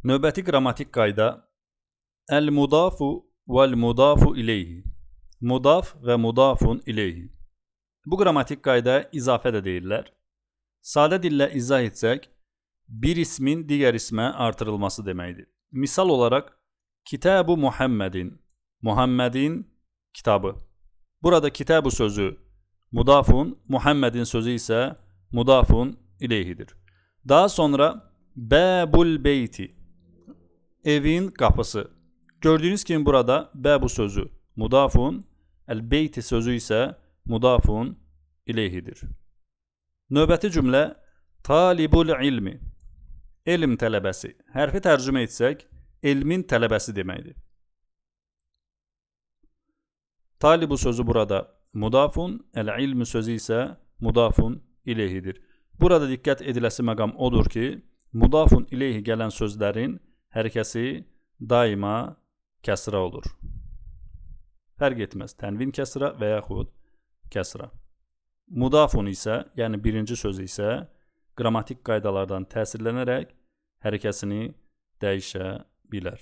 Növbəti qrammatik qayda el-mudafu vel-mudafu ileyhi. Mudaf və mudafun ileyhi. Bu qrammatik qayda izafə də deyirlər. Sadə dillə izah etsək, bir ismin digər ismə artırılması deməkdir. Misal olaraq, Kitabu Muhammedin, Muhammedin kitabı. Burada kitabu sözü mudafun, Muhammedin sözü isə mudafun ileyhidir. Daha sonra Babul beyti, evin qapısı. Gördüyünüz kimi burada babu sözü mudafun, el-beyti sözü isə mudafun ileyhidir. Növbəti cümlə talibul ilmi, elm tələbəsi. Hərfi tərcümə etsək, elmin tələbəsi deməkdir. Talibu sözü burada mudafun, el-ilmi sözü isə mudafun ileyhidir. Burada diqqət ediləsi məqam odur ki, mudafun ileyhi gələn sözlərin hərəkəsi daima kəsra olur. Fərq etməz, tənvin kəsra və yaxud kəsra. Mudafun isə, yəni birinci söz isə qrammatik qaydalardan təsirlənərək hərəkəsini dəyişə bilər.